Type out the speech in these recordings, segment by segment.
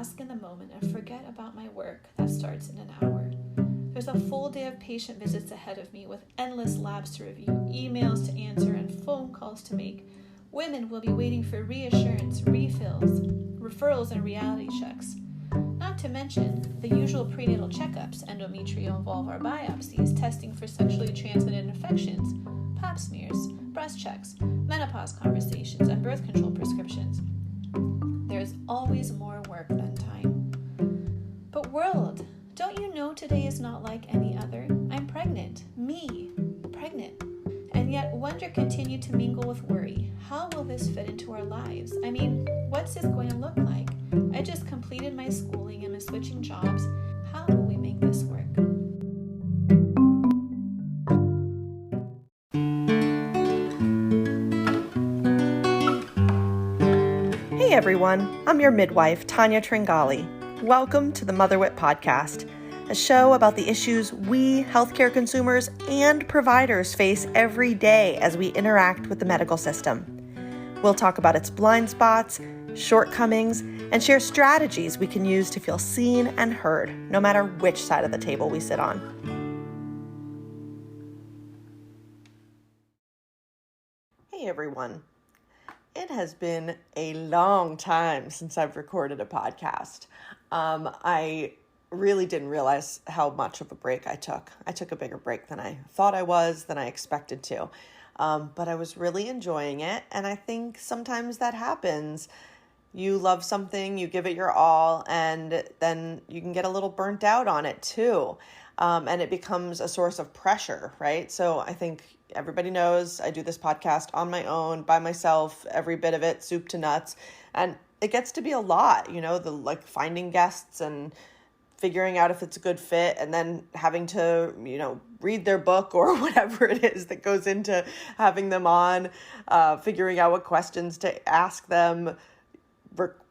bask in the moment and forget about my work that starts in an hour. There's a full day of patient visits ahead of me with endless labs to review, emails to answer, and phone calls to make. Women will be waiting for reassurance, refills, referrals, and reality checks. Not to mention the usual prenatal checkups, endometrial and vulvar biopsies, testing for sexually transmitted infections, pap smears, breast checks, menopause conversations, and birth control prescriptions. There's always more work than time. But world, don't you know today is not like any other? I'm pregnant. Me, pregnant. And yet wonder continue to mingle with worry. How will this fit into our lives? I mean, what's this going to look like? I just completed my schooling and am switching jobs. How will we make this work? Hey everyone, I'm your midwife, Tanya Tringali. Welcome to the Motherwit Podcast, a show about the issues we, healthcare consumers and providers face every day as we interact with the medical system. We'll talk about its blind spots, shortcomings, and share strategies we can use to feel seen and heard, no matter which side of the table we sit on. Hey everyone. It has been a long time since I've recorded a podcast. I really didn't realize how much of a break I took. I took a bigger break than I thought I was, than I expected to. But I was really enjoying it. And I think sometimes that happens. You love something, you give it your all, and then you can get a little burnt out on it too. And it becomes a source of pressure, right? So I think everybody knows I do this podcast on my own, by myself, every bit of it, soup to nuts. And it gets to be a lot, the finding guests and figuring out if it's a good fit, and then having to, read their book or whatever it is that goes into having them on, figuring out what questions to ask them,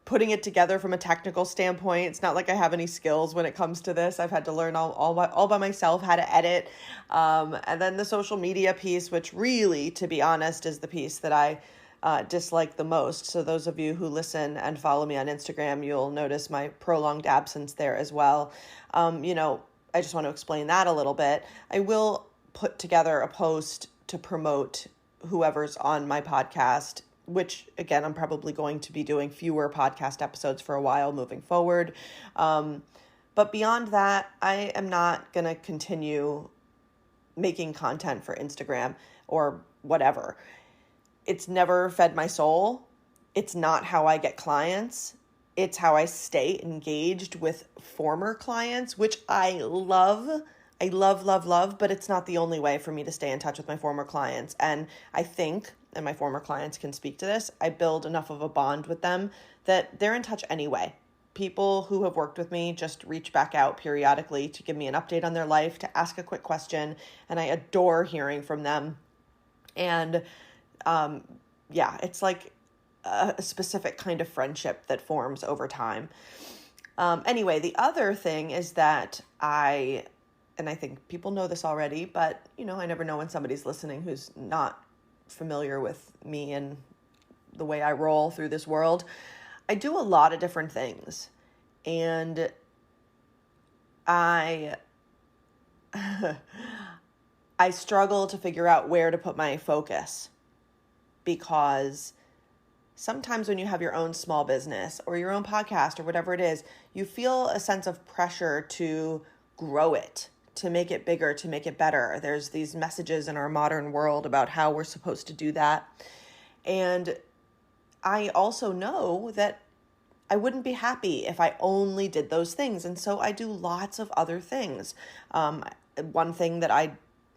putting it together from a technical standpoint. It's not like I have any skills when it comes to this. I've had to learn all by myself how to edit. And then the social media piece, which really, to be honest, is the piece that I dislike the most. So those of you who listen and follow me on Instagram, you'll notice my prolonged absence there as well. I just want to explain that a little bit. I will put together a post to promote whoever's on my podcast, which, again, I'm probably going to be doing fewer podcast episodes for a while moving forward. But beyond that, I am not going to continue making content for Instagram or whatever. It's never fed my soul. It's not how I get clients. It's how I stay engaged with former clients, which I love. I love, but it's not the only way for me to stay in touch with my former clients. And I think, and my former clients can speak to this, I build enough of a bond with them that they're in touch anyway. People who have worked with me just reach back out periodically to give me an update on their life, to ask a quick question, and I adore hearing from them. And it's like a specific kind of friendship that forms over time. Anyway, the other thing is that and I think people know this already, but, I never know when somebody's listening who's not familiar with me and the way I roll through this world. I do a lot of different things, and I struggle to figure out where to put my focus, because sometimes when you have your own small business or your own podcast or whatever it is, you feel a sense of pressure to grow it, to make it bigger, to make it better. There's these messages in our modern world about how we're supposed to do that. And I also know that I wouldn't be happy if I only did those things. And so I do lots of other things. One thing that I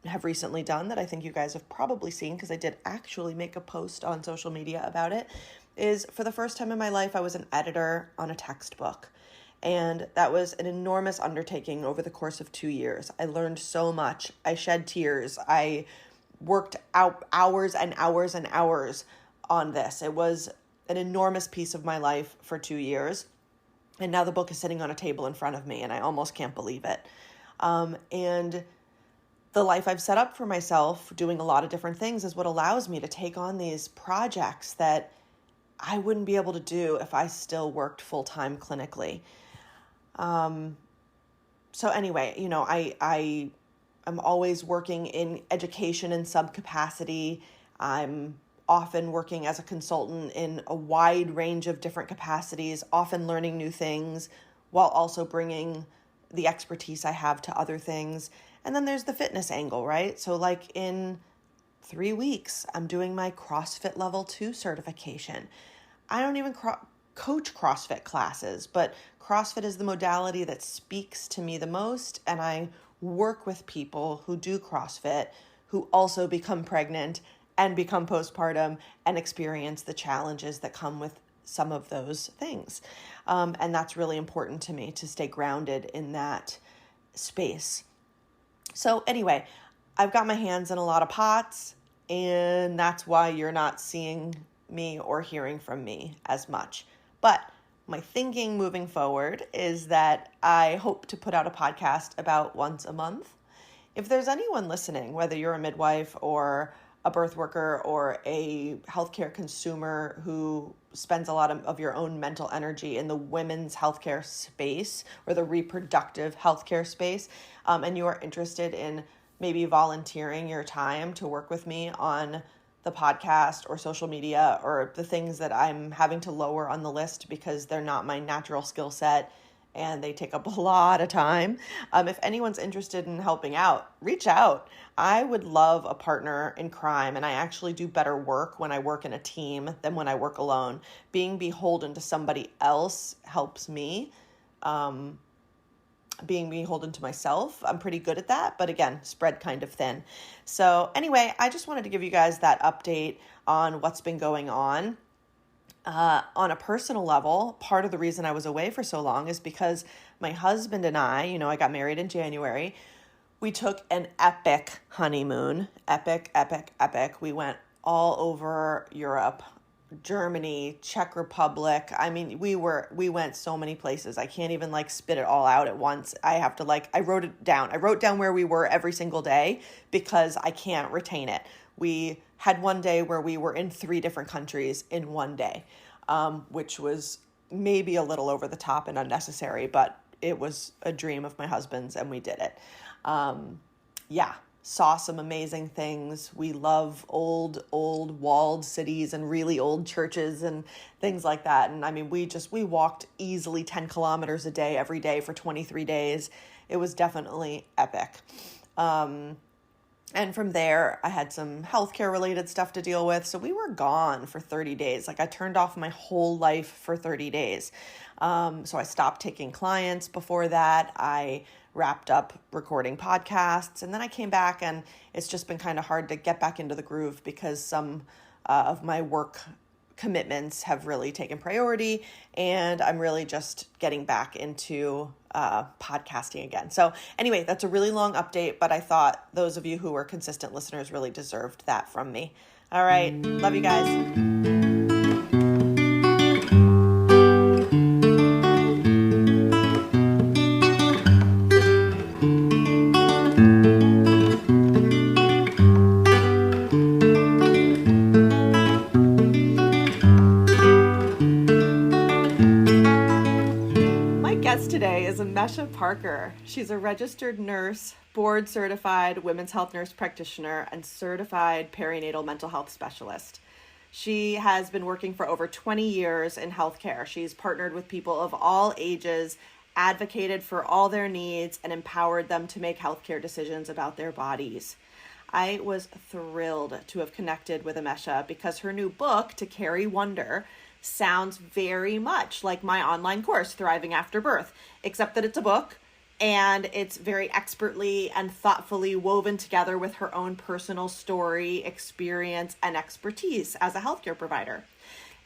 have recently done that I think you guys have probably seen, because I did actually make a post on social media about it, is for the first time in my life, I was an editor on a textbook. And that was an enormous undertaking over the course of 2 years. I learned so much. I shed tears. I worked out hours and hours and hours on this. It was an enormous piece of my life for 2 years. And now the book is sitting on a table in front of me, and I almost can't believe it. And the life I've set up for myself, doing a lot of different things, is what allows me to take on these projects that I wouldn't be able to do if I still worked full-time clinically. So anyway, I am always working in education in some capacity. I'm often working as a consultant in a wide range of different capacities, often learning new things while also bringing the expertise I have to other things. And then there's the fitness angle, right? So like in 3 weeks, I'm doing my CrossFit Level 2 certification. I don't even coach CrossFit classes, but CrossFit is the modality that speaks to me the most, and I work with people who do CrossFit who also become pregnant and become postpartum and experience the challenges that come with some of those things. And that's really important to me to stay grounded in that space. So anyway, I've got my hands in a lot of pots, and that's why you're not seeing me or hearing from me as much. But my thinking moving forward is that I hope to put out a podcast about once a month. If there's anyone listening, whether you're a midwife or a birth worker or a healthcare consumer who spends a lot of your own mental energy in the women's healthcare space or the reproductive healthcare space, and you are interested in maybe volunteering your time to work with me on the podcast or social media or the things that I'm having to lower on the list because they're not my natural skill set and they take up a lot of time. If anyone's interested in helping out, reach out. I would love a partner in crime, and I actually do better work when I work in a team than when I work alone. Being beholden to somebody else helps me. Being beholden to myself, I'm pretty good at that, but again, spread kind of thin. So anyway, I just wanted to give you guys that update on what's been going on. On a personal level, part of the reason I was away for so long is because my husband and I got married in January. We took an epic honeymoon, epic. We went all over Europe, Germany, Czech Republic. I mean, we went so many places. I can't even spit it all out at once. I have to I wrote it down. I wrote down where we were every single day because I can't retain it. We had one day where we were in 3 different countries in one day, which was maybe a little over the top and unnecessary, but it was a dream of my husband's and we did it. Saw some amazing things. We love old walled cities and really old churches and things like that. And I mean, we walked easily 10 kilometers a day every day for 23 days. It was definitely epic. And from there, I had some healthcare related stuff to deal with. So we were gone for 30 days. I turned off my whole life for 30 days. So I stopped taking clients before that. I wrapped up recording podcasts, and then I came back, and it's just been kind of hard to get back into the groove because some of my work commitments have really taken priority, and I'm really just getting back into podcasting again. So anyway, that's a really long update, but I thought those of you who are consistent listeners really deserved that from me. All right. Love you guys. Today is Emese Parker. She's a registered nurse, board certified women's health nurse practitioner, and certified perinatal mental health specialist. She has been working for over 20 years in healthcare. She's partnered with people of all ages, advocated for all their needs, and empowered them to make healthcare decisions about their bodies. I was thrilled to have connected with Emese because her new book, To Carry Wonder, sounds very much like my online course, Thriving After Birth, except that it's a book and it's very expertly and thoughtfully woven together with her own personal story, experience, and expertise as a healthcare provider.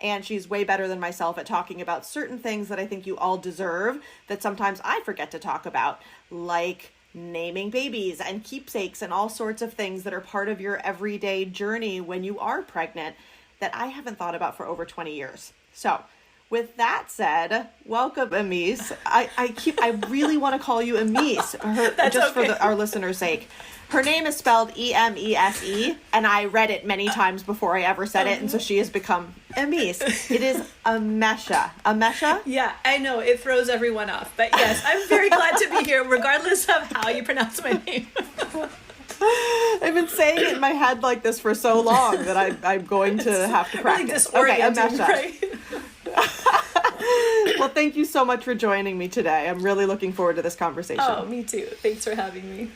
And she's way better than myself at talking about certain things that I think you all deserve that sometimes I forget to talk about, like naming babies and keepsakes and all sorts of things that are part of your everyday journey when you are pregnant that I haven't thought about for over 20 years. So with that said, welcome, Emese. I really want to call you Emese, just okay. For our listeners' sake. Her name is spelled Emese, and I read it many times before I ever said it, and so she has become Emese. It is Emese. Emese? Yeah, I know. It throws everyone off. But yes, I'm very glad to be here, regardless of how you pronounce my name. I've been saying it in my head like this for so long that I'm going to have to practice. Really disorienting, right? Well, thank you so much for joining me today. I'm really looking forward to this conversation. Oh, me too. Thanks for having me.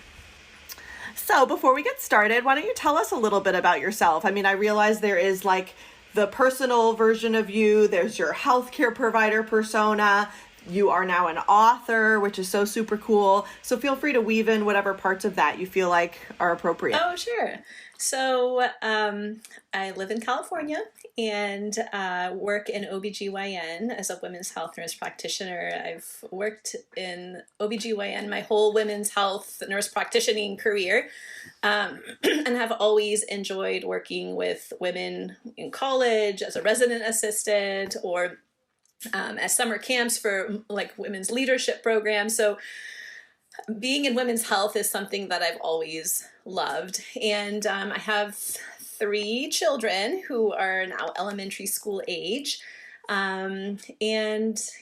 So before we get started, why don't you tell us a little bit about yourself? I mean, I realize there is like the personal version of you. There's your healthcare provider persona. You are now an author, which is so super cool. So feel free to weave in whatever parts of that you feel like are appropriate. Oh, sure. So I live in California and work in OBGYN as a women's health nurse practitioner. I've worked in OBGYN my whole women's health nurse practitioning career and have always enjoyed working with women in college as a resident assistant or as summer camps for like women's leadership programs. So being in women's health is something that I've always loved. And I have 3 children who are now elementary school age. And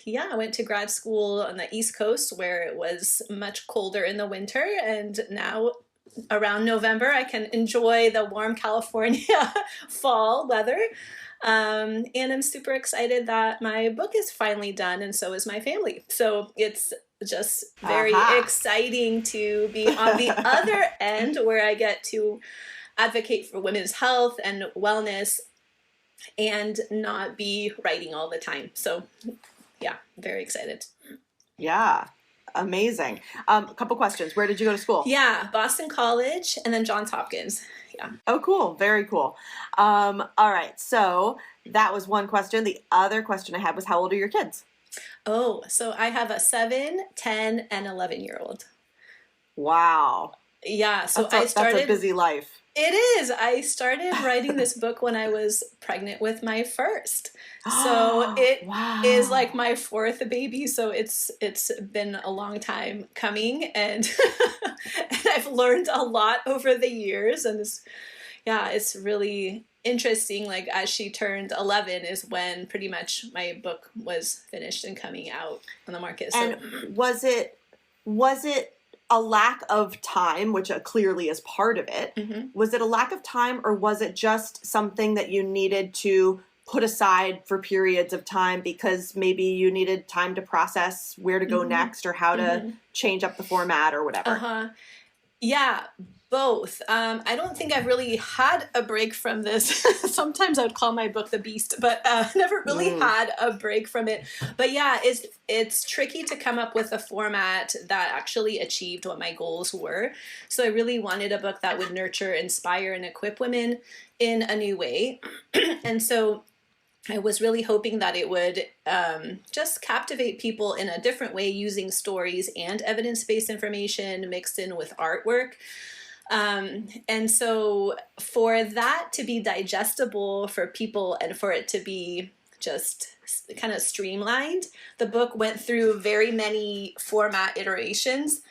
yeah, I went to grad school on the East Coast where it was much colder in the winter. And now around November, I can enjoy the warm California fall weather. And I'm super excited that my book is finally done, and so is my family. So it's just very exciting to be on the other end where I get to advocate for women's health and wellness and not be writing all the time. So yeah, very excited. Yeah. Amazing. A couple questions. Where did you go to school? Yeah, Boston College and then Johns Hopkins. Yeah. Oh, cool. Very cool. All right. So that was one question. The other question I had was, how old are your kids? Oh, so I have a 7, 10, and 11-year-old. Wow. Yeah. So that's a busy life. It is. I started writing this book when I was pregnant with my first. So it is like my 4th baby. So it's been a long time coming, and and I've learned a lot over the years. And it's really interesting. Like as she turned 11 is when pretty much my book was finished and coming out on the market. So. And was it a lack of time, which clearly is part of it? Mm-hmm. Was it a lack of time, or was it just something that you needed to put aside for periods of time because maybe you needed time to process where to go next or how to change up the format or whatever? Yeah, both. I don't think I've really had a break from this. Sometimes I would call my book The Beast, but never really had a break from it. But yeah, it's tricky to come up with a format that actually achieved what my goals were. So I really wanted a book that would nurture, inspire, and equip women in a new way. And so I was really hoping that it would just captivate people in a different way using stories and evidence-based information mixed in with artwork. And so for that to be digestible for people and for it to be just kind of streamlined, the book went through very many format iterations.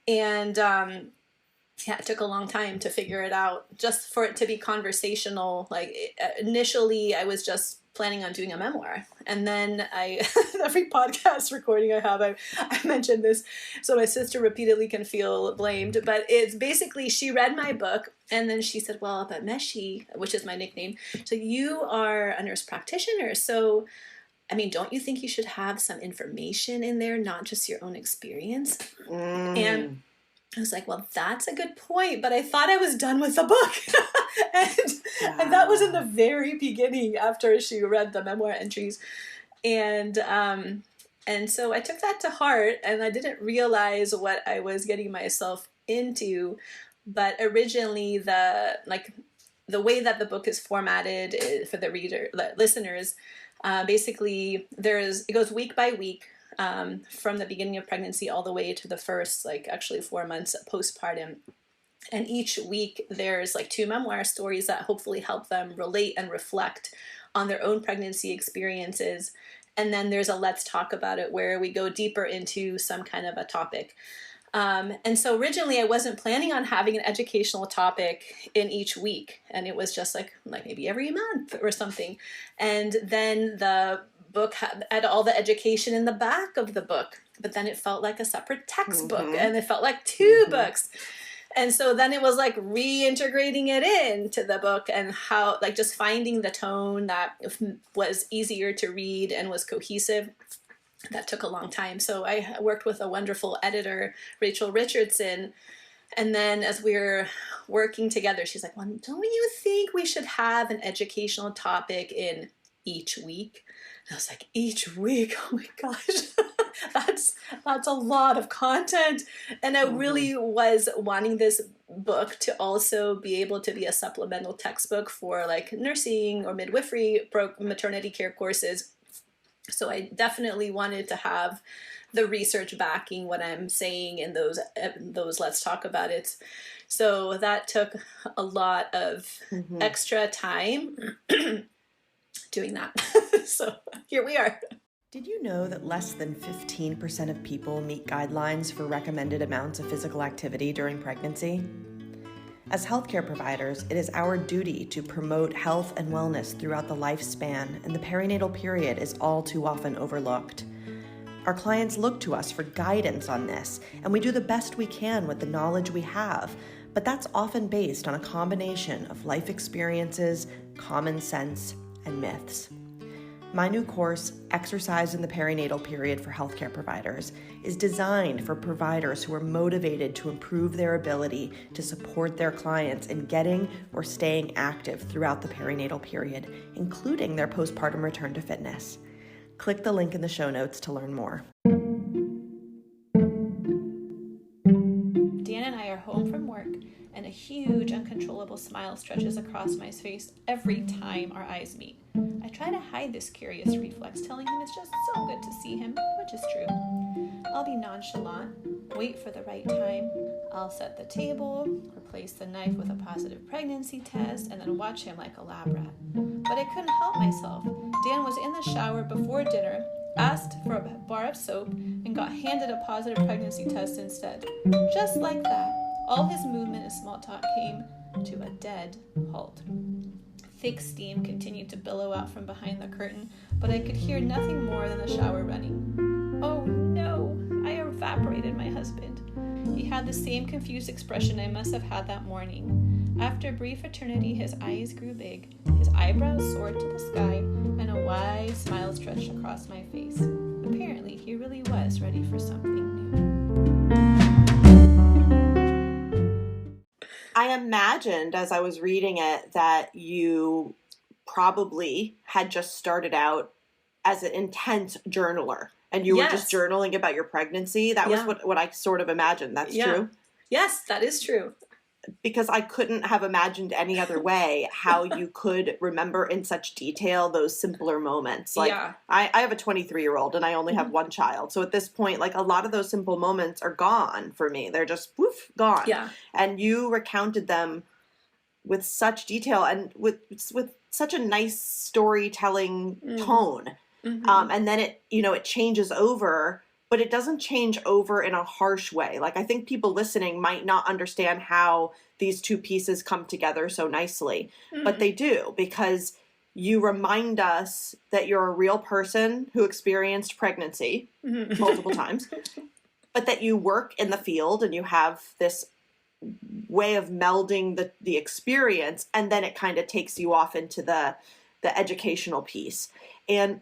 And it took a long time to figure it out, just for it to be conversational. Like initially I was just planning on doing a memoir. And then every podcast recording I have, I mentioned this, so my sister repeatedly can feel blamed, but it's basically, she read my book and then she said, well, but Meshi, which is my nickname, so you are a nurse practitioner. So, I mean, don't you think you should have some information in there, not just your own experience? And I was like, well, that's a good point, but I thought I was done with the book. and that was in the very beginning after she read the memoir entries. And so I took that to heart, and I didn't realize what I was getting myself into. But originally the way that the book is formatted for the listeners, basically it goes week by week. From the beginning of pregnancy all the way to the first, 4 months postpartum. And each week there's 2 memoir stories that hopefully help them relate and reflect on their own pregnancy experiences. And then there's a let's talk about it where we go deeper into some kind of a topic. And so originally I wasn't planning on having an educational topic in each week. And it was just like maybe every month or something. And then the book had all the education in the back of the book, but then it felt like a separate textbook and it felt like two books. And so then it was like reintegrating it into the book and how like just finding the tone that was easier to read and was cohesive. That took a long time. So I worked with a wonderful editor, Rachel Richardson. And then as we were working together, she's like, well, don't you think we should have an educational topic in each week? And I was like, each week? Oh my gosh, that's a lot of content. And I really was wanting this book to also be able to be a supplemental textbook for like nursing or midwifery maternity care courses. So I definitely wanted to have the research backing what I'm saying in those Let's Talk About It. So that took a lot of extra time doing that. So here we are. Did you know that less than 15% of people meet guidelines for recommended amounts of physical activity during pregnancy? As healthcare providers, it is our duty to promote health and wellness throughout the lifespan, and the perinatal period is all too often overlooked. Our clients look to us for guidance on this, and we do the best we can with the knowledge we have, but that's often based on a combination of life experiences, common sense, and myths. My new course, Exercise in the Perinatal Period for Healthcare Providers, is designed for providers who are motivated to improve their ability to support their clients in getting or staying active throughout the perinatal period, including their postpartum return to fitness. Click the link in the show notes to learn more. Dan and I are home from work, and a huge, uncontrollable smile stretches across my face every time our eyes meet. I try to hide this curious reflex, telling him it's just so good to see him, which is true. I'll be nonchalant, wait for the right time. I'll set the table, replace the knife with a positive pregnancy test, and then watch him like a lab rat. But I couldn't help myself. Dan was in the shower before dinner, asked for a bar of soap, and got handed a positive pregnancy test instead. Just like that, all his movement and small talk came to a dead halt. Thick steam continued to billow out from behind the curtain, but I could hear nothing more than the shower running. Oh no, I evaporated my husband. He had the same confused expression I must have had that morning. After a brief eternity, his eyes grew big, his eyebrows soared to the sky, and a wide smile stretched across my face. Apparently, he really was ready for something new. I imagined as I was reading it that you probably had just started out as an intense journaler and you were just journaling about your pregnancy. That was what I sort of imagined. That's true? Yes, that is true. Because I couldn't have imagined any other way how you could remember in such detail those simpler moments. Like I have a 23-year-old and I only have one child. So at this point, like a lot of those simple moments are gone for me. They're just woof, gone. Yeah. And you recounted them with such detail and with such a nice storytelling tone. And then it changes over, but it doesn't change over in a harsh way. Like I think people listening might not understand how these two pieces come together so nicely, but they do, because you remind us that you're a real person who experienced pregnancy multiple times, but that you work in the field and you have this way of melding the experience, and then it kind of takes you off into the educational piece. And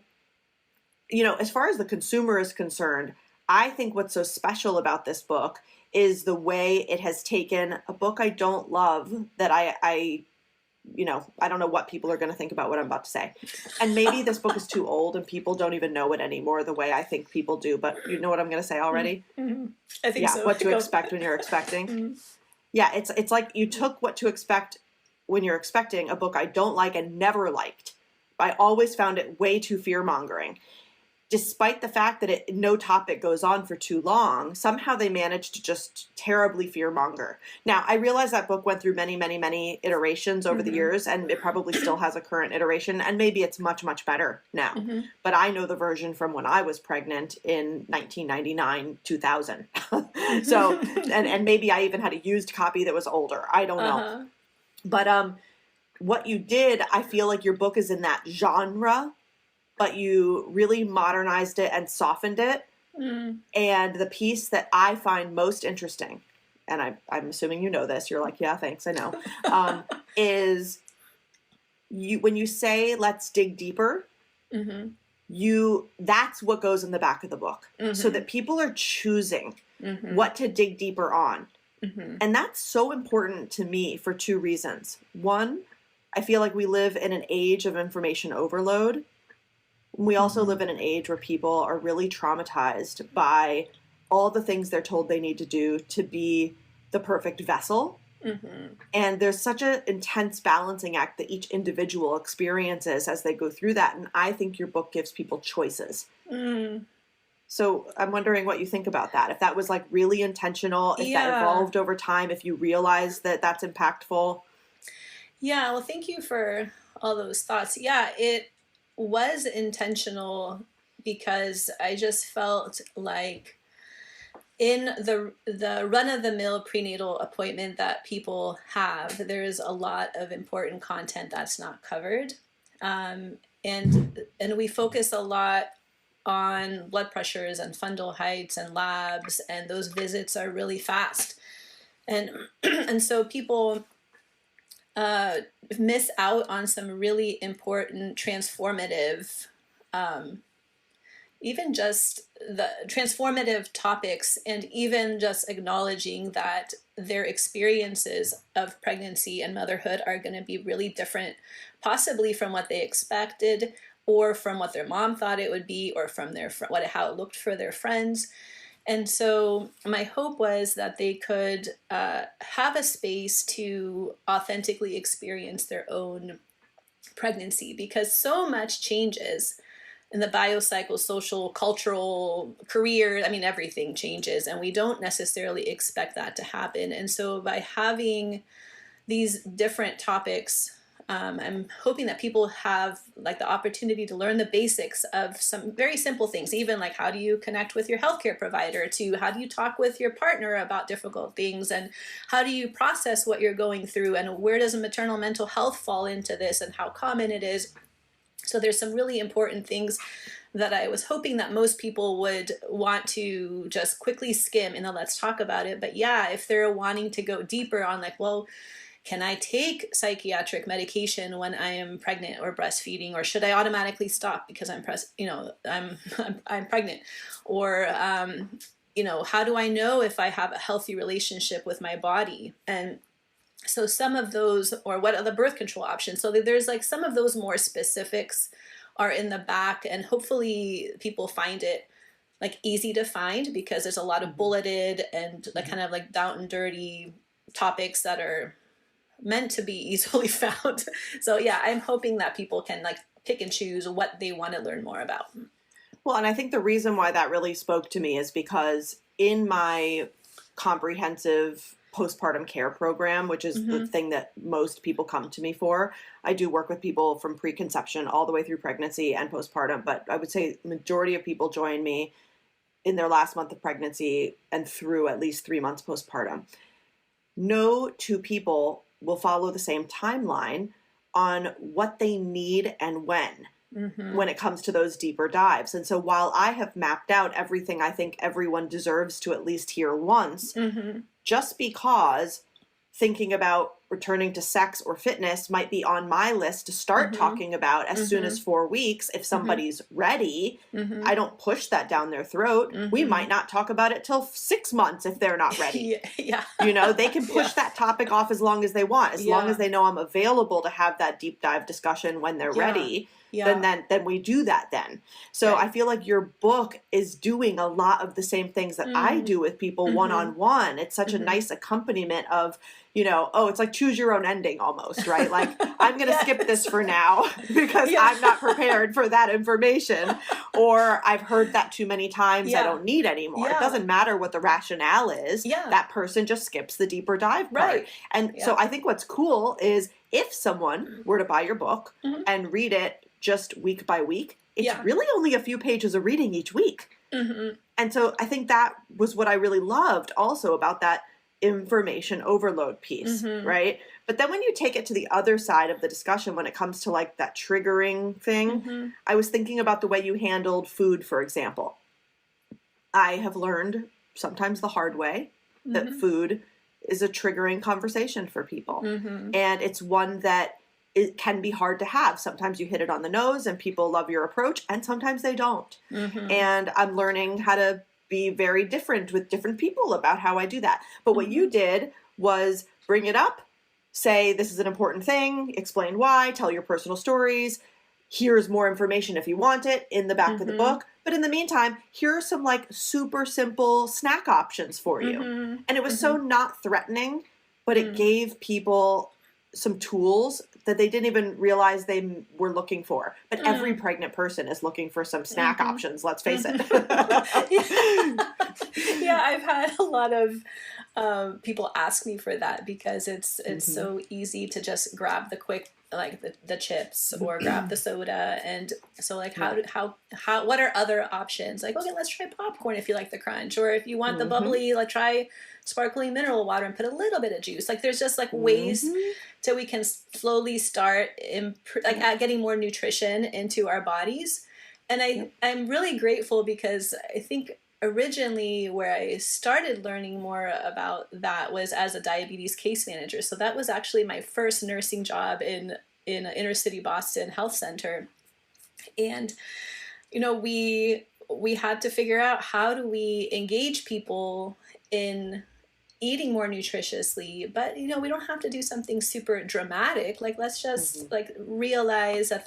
as far as the consumer is concerned, I think what's so special about this book is the way it has taken a book I don't love, that I don't know what people are going to think about what I'm about to say. And maybe this book is too old and people don't even know it anymore the way I think people do, but you know what I'm going to say already? I think so. What to expect when you're expecting. Yeah, it's like you took what to expect when you're expecting a book I don't like and never liked. I always found it way too fear-mongering. despite the fact that no topic goes on for too long, somehow they manage to just terribly fearmonger. Now, I realize that book went through many, many, many iterations over the years, and it probably still has a current iteration, and maybe it's much, much better now. But I know the version from when I was pregnant in 1999, 2000. So, and maybe I even had a used copy that was older. I don't know. But what you did, I feel like your book is in that genre, but you really modernized it and softened it. And the piece that I find most interesting, and I'm assuming you know this, you're like, yeah, thanks, I know, is when you say, let's dig deeper, that's what goes in the back of the book. So that people are choosing what to dig deeper on. And that's so important to me for two reasons. One, I feel like we live in an age of information overload. We also live in an age where people are really traumatized by all the things they're told they need to do to be the perfect vessel. And there's such an intense balancing act that each individual experiences as they go through that. And I think your book gives people choices. So I'm wondering what you think about that. If that was like really intentional, if that evolved over time, if you realize that that's impactful. Yeah, well, thank you for all those thoughts. Yeah, it was intentional because I just felt like in the run-of-the-mill prenatal appointment that people have, there's a lot of important content that's not covered. And we focus a lot on blood pressures and fundal heights and labs, and those visits are really fast. And so people miss out on some really important transformative, even just the transformative topics, and even just acknowledging that their experiences of pregnancy and motherhood are going to be really different, possibly from what they expected, or from what their mom thought it would be, or from how it looked for their friends. And so my hope was that they could have a space to authentically experience their own pregnancy, because so much changes in the biocycle, social, cultural, career. I mean, everything changes, and we don't necessarily expect that to happen. And so by having these different topics, I'm hoping that people have like the opportunity to learn the basics of some very simple things, even like how do you connect with your healthcare provider, to how do you talk with your partner about difficult things, and how do you process what you're going through, and where does maternal mental health fall into this, and how common it is. So there's some really important things that I was hoping that most people would want to just quickly skim and then let's talk about it. But yeah, if they're wanting to go deeper on like, well, can I take psychiatric medication when I am pregnant or breastfeeding, or should I automatically stop because I'm pregnant? Or, how do I know if I have a healthy relationship with my body? And so some of those, or what are the birth control options? So there's like some of those more specifics are in the back, and hopefully people find it like easy to find, because there's a lot of bulleted and like kind of like down and dirty topics that are meant to be easily found. So yeah, I'm hoping that people can like pick and choose what they want to learn more about. Well, and I think the reason why that really spoke to me is because in my comprehensive postpartum care program, which is the thing that most people come to me for, I do work with people from preconception all the way through pregnancy and postpartum, but I would say the majority of people join me in their last month of pregnancy and through at least 3 months postpartum. No two people will follow the same timeline on what they need and when it comes to those deeper dives. And so while I have mapped out everything I think everyone deserves to at least hear once, just because thinking about returning to sex or fitness might be on my list to start talking about as soon as 4 weeks. If somebody's ready, I don't push that down their throat. We might not talk about it till 6 months if they're not ready. They can push that topic off as long as they want, as long as they know I'm available to have that deep dive discussion when they're ready. Then we do that then. So I feel like your book is doing a lot of the same things that I do with people one-on-one. It's such a nice accompaniment of, it's like choose your own ending almost, right? Like, I'm going to skip this for now because I'm not prepared for that information, or I've heard that too many times. I don't need anymore. It doesn't matter what the rationale is. That person just skips the deeper dive part. Right. And so I think what's cool is if someone were to buy your book and read it just week by week, it's really only a few pages of reading each week. And so I think that was what I really loved also about that information overload piece, right? But then when you take it to the other side of the discussion, when it comes to like that triggering thing, I was thinking about the way you handled food, for example. I have learned sometimes the hard way that food is a triggering conversation for people. And it's one that it can be hard to have. Sometimes you hit it on the nose and people love your approach, and sometimes they don't. And I'm learning how to be very different with different people about how I do that. But what you did was bring it up, say, this is an important thing, explain why, tell your personal stories. Here's more information if you want it in the back of the book. But in the meantime, here are some like super simple snack options for you. And it was so not threatening, but it gave people some tools that they didn't even realize they were looking for. But every pregnant person is looking for some snack options, let's face it. I've had a lot of people ask me for that because it's so easy to just grab the quick, like the chips or grab the soda. And so like how what are other options? Like, okay, let's try popcorn if you like the crunch, or if you want the bubbly, like try sparkling mineral water and put a little bit of juice. Like there's just like ways so we can slowly start getting more nutrition into our bodies. And I'm really grateful because I think originally where I started learning more about that was as a diabetes case manager. So that was actually my first nursing job in an inner city Boston health center. And, we had to figure out how do we engage people in eating more nutritiously, but we don't have to do something super dramatic. Like, let's just like realize that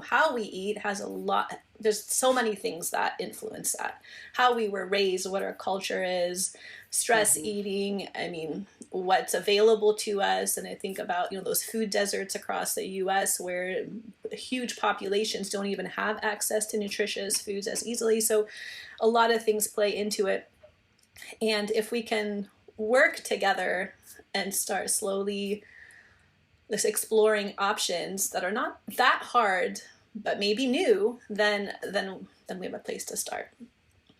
how we eat has a lot. There's so many things that influence that. How we were raised, what our culture is, stress eating. I mean, what's available to us. And I think about, those food deserts across the US where huge populations don't even have access to nutritious foods as easily. So a lot of things play into it. And if we can work together and start slowly just exploring options that are not that hard, but maybe new, then we have a place to start.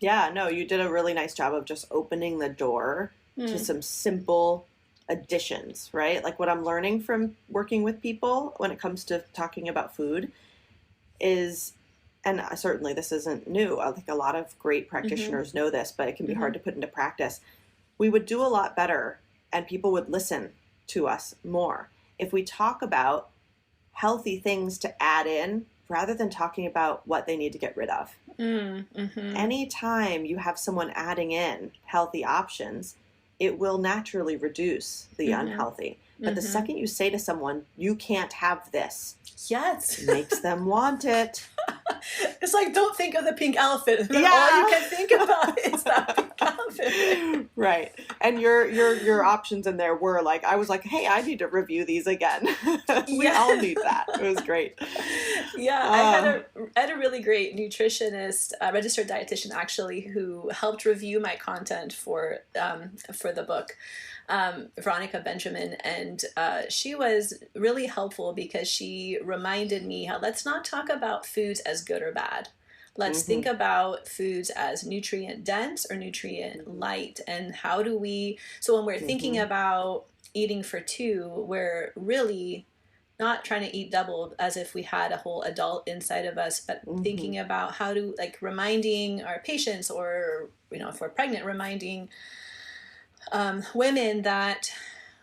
Yeah, no, you did a really nice job of just opening the door to some simple additions, right? Like what I'm learning from working with people when it comes to talking about food is, and certainly this isn't new, I think a lot of great practitioners know this, but it can be hard to put into practice. We would do a lot better and people would listen to us more if we talk about healthy things to add in rather than talking about what they need to get rid of. Anytime you have someone adding in healthy options, it will naturally reduce the unhealthy. But the second you say to someone, you can't have this, it makes them want it. It's like, don't think of the pink elephant. All you can think about is that pink elephant. Right. And your options in there were like, I was like, hey, I need to review these again. We all need that. It was great. I had a really great nutritionist, registered dietitian actually, who helped review my content for the book. Veronica Benjamin, and she was really helpful because she reminded me how let's not talk about foods as good or bad. Let's think about foods as nutrient dense or nutrient light, and how do we, so when we're thinking about eating for two, we're really not trying to eat double as if we had a whole adult inside of us, but thinking about how to, like, reminding our patients, or if we're pregnant, reminding women that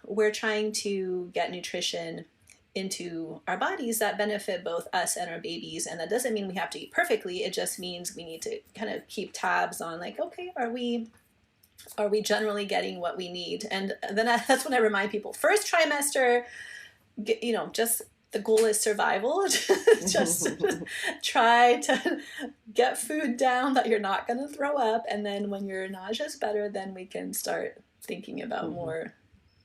we're trying to get nutrition into our bodies that benefit both us and our babies. And that doesn't mean we have to eat perfectly. It just means we need to kind of keep tabs on, like, okay, are we generally getting what we need? And then that's when I remind people, first trimester, just the goal is survival. Just try to get food down that you're not going to throw up. And then when your nausea is better, then we can start thinking about more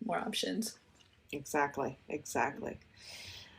more options. Exactly.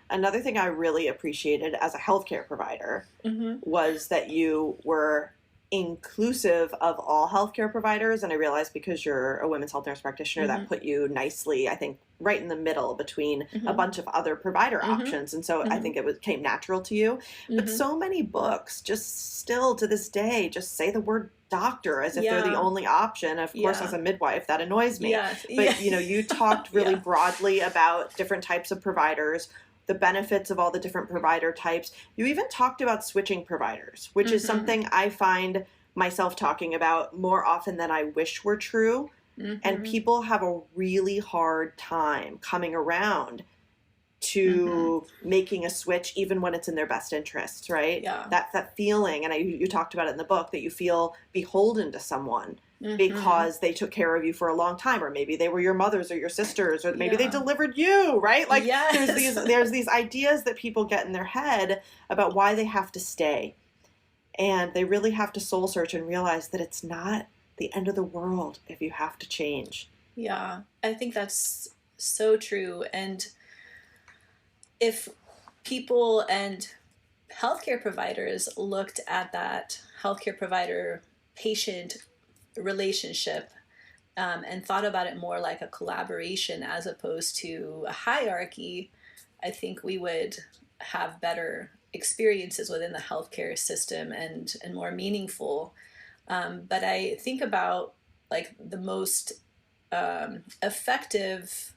Another thing I really appreciated as a healthcare provider was that you were inclusive of all healthcare providers. And I realized because you're a women's health nurse practitioner, that put you nicely, I think, right in the middle between a bunch of other provider options. And so I think came natural to you. But so many books just still to this day just say the word doctor as if they're the only option. Of course, as a midwife, that annoys me. But, you talked really broadly about different types of providers, the benefits of all the different provider types. You even talked about switching providers, which is something I find myself talking about more often than I wish were true. And people have a really hard time coming around to making a switch, even when it's in their best interests, right? That feeling, and you talked about it in the book, that you feel beholden to someone because they took care of you for a long time, or maybe they were your mothers or your sisters, or maybe they delivered you, right? Like there's these ideas that people get in their head about why they have to stay. And they really have to soul search and realize that it's not the end of the world if you have to change. Yeah, I think that's so true. And if people and healthcare providers looked at that healthcare provider-patient relationship and thought about it more like a collaboration as opposed to a hierarchy, I think we would have better experiences within the healthcare system and more meaningful. But I think about like the most effective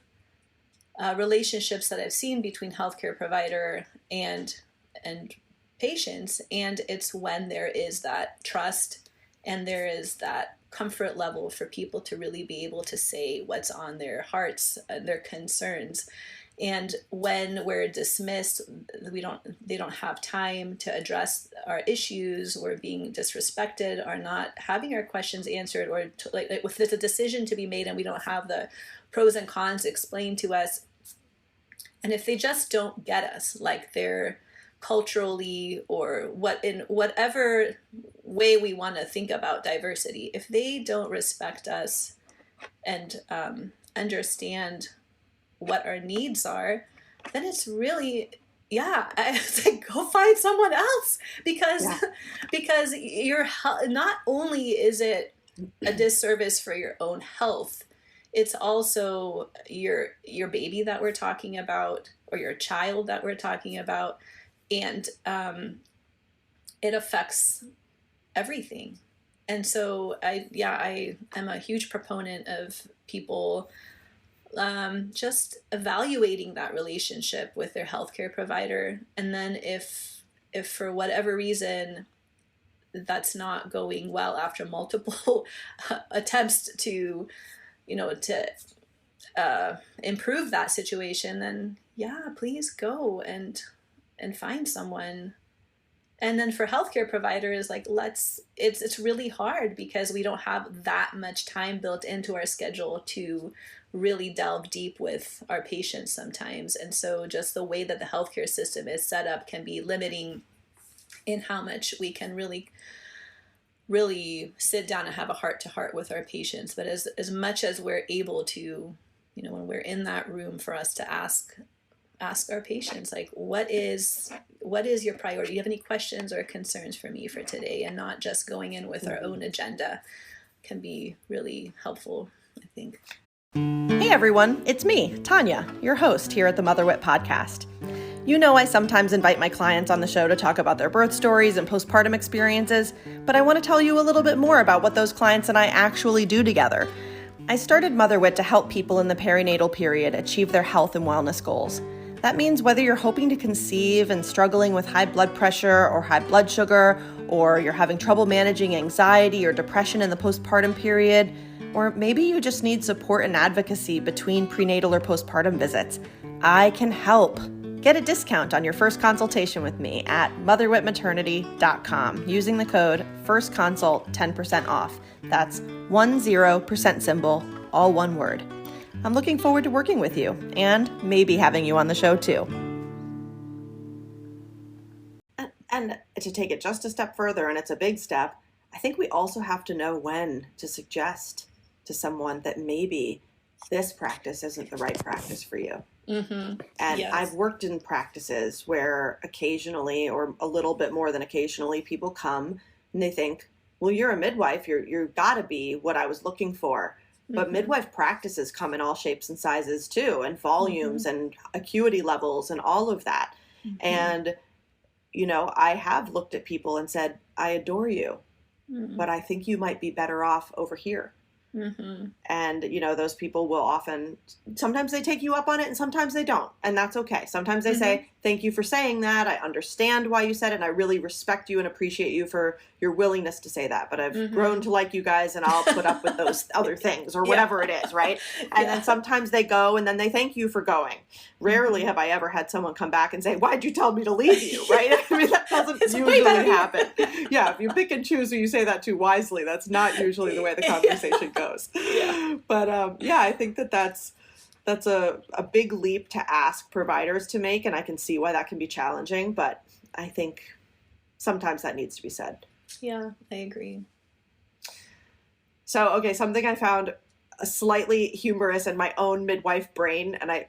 relationships that I've seen between healthcare provider and patients, and it's when there is that trust and there is that comfort level for people to really be able to say what's on their hearts and their concerns. And when we're dismissed, they don't have time to address our issues, or being disrespected, or not having our questions answered, or like if there's a decision to be made and we don't have the pros and cons explained to us. And if they just don't get us, like they're culturally or in whatever way we want to think about diversity, if they don't respect us and understand what our needs are, then it's really, I say go find someone else, because you're not only is it a disservice for your own health, it's also your baby that we're talking about, or your child that we're talking about, and it affects everything. And so I am a huge proponent of people just evaluating that relationship with their healthcare provider. And then if for whatever reason that's not going well after multiple attempts to improve that situation, then please go and find someone. And then for healthcare providers, like it's really hard because we don't have that much time built into our schedule to really delve deep with our patients sometimes. And so just the way that the healthcare system is set up can be limiting in how much we can really sit down and have a heart-to-heart with our patients. But as much as we're able to, when we're in that room, for us to ask our patients, like, what is your priority? Do you have any questions or concerns for me for today? And not just going in with our own agenda can be really helpful, I think. Hey everyone, it's me, Tanya, your host here at the Motherwit podcast. I sometimes invite my clients on the show to talk about their birth stories and postpartum experiences, but I want to tell you a little bit more about what those clients and I actually do together. I started Motherwit to help people in the perinatal period achieve their health and wellness goals. That means whether you're hoping to conceive and struggling with high blood pressure or high blood sugar, or you're having trouble managing anxiety or depression in the postpartum period, or maybe you just need support and advocacy between prenatal or postpartum visits, I can help. Get a discount on your first consultation with me at motherwitmaternity.com using the code FIRSTCONSULT 10% off. That's 10% symbol, all one word. I'm looking forward to working with you and maybe having you on the show too. And to take it just a step further, and it's a big step, I think we also have to know when to suggest to someone that maybe this practice isn't the right practice for you. And Yes. I've worked in practices where occasionally, or a little bit more than occasionally, people come and they think, well, you're a midwife, you're gotta be what I was looking for. But midwife practices come in all shapes and sizes too, and volumes and acuity levels and all of that. And, you know, I have looked at people and said, I adore you, but I think you might be better off over here. And, you know, those people will often, sometimes they take you up on it and sometimes they don't. And that's okay. Sometimes they say, thank you for saying that. I understand why you said it. And I really respect you and appreciate you for your willingness to say that. But I've grown to like you guys and I'll put up with those other things or whatever it is, right? And then sometimes they go and then they thank you for going. Rarely have I ever had someone come back and say, why'd you tell me to leave you, right? I mean, that doesn't usually happen. Yeah, if you pick and choose who you say that to wisely, that's not usually the way the conversation goes. But yeah, I think that's a big leap to ask providers to make, and I can see why that can be challenging, but I think sometimes that needs to be said. Yeah, I agree. So, okay, something I found slightly humorous in my own midwife brain, and I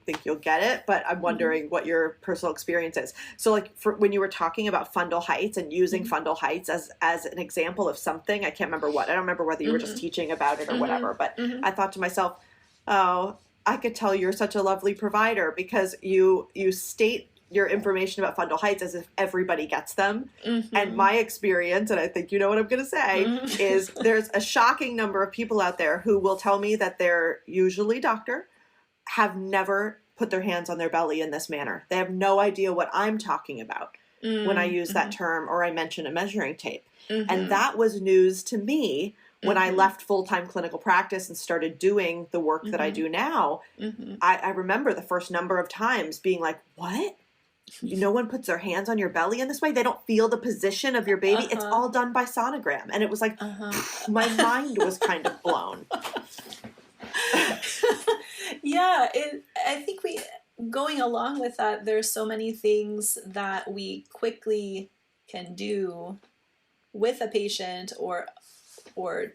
think you'll get it, but I'm wondering what your personal experience is. So, like, when you were talking about fundal heights and using fundal heights as an example of something, I can't remember what. I don't remember whether you were just teaching about it or whatever, but I thought to myself, oh, I could tell you're such a lovely provider because you state your information about fundal heights as if everybody gets them. And my experience, and I think you know what I'm going to say, is there's a shocking number of people out there who will tell me that they're usually doctor, have never put their hands on their belly in this manner. They have no idea what I'm talking about when I use that term or I mention a measuring tape. And that was news to me when I left full-time clinical practice and started doing the work that I do now. I remember the first number of times being like, what? No one puts their hands on your belly in this way? They don't feel the position of your baby? It's all done by sonogram. And it was like, my mind was kind of blown. Yeah, I think going along with that, there's so many things that we quickly can do with a patient or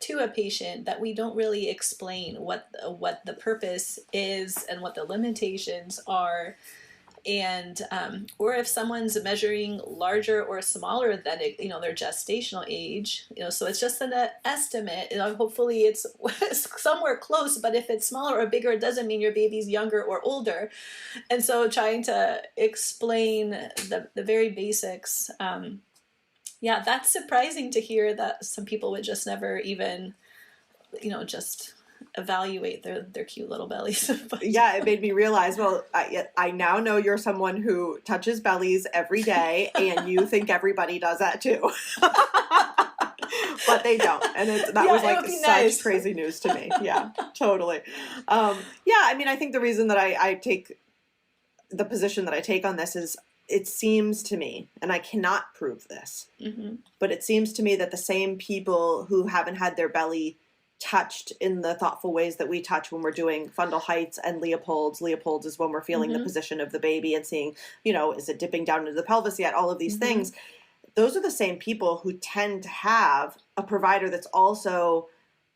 to a patient that we don't really explain what the purpose is and what the limitations are. And or if someone's measuring larger or smaller than their gestational age, so it's just an estimate. Hopefully it's somewhere close, but if it's smaller or bigger, it doesn't mean your baby's younger or older. And so trying to explain the very basics. Yeah, that's surprising to hear that some people would just never even, just evaluate their cute little bellies. Yeah, it made me realize, well, I now know you're someone who touches bellies every day and you think everybody does that too. But they don't. And that was like such nice. Crazy news to me. Yeah, totally. Yeah, I mean, I think the reason that I take the position that I take on this is it seems to me, and I cannot prove this, but it seems to me that the same people who haven't had their belly touched in the thoughtful ways that we touch when we're doing fundal heights and Leopold's. Leopold's is when we're feeling the position of the baby and seeing, is it dipping down into the pelvis yet? All of these things. Those are the same people who tend to have a provider that's also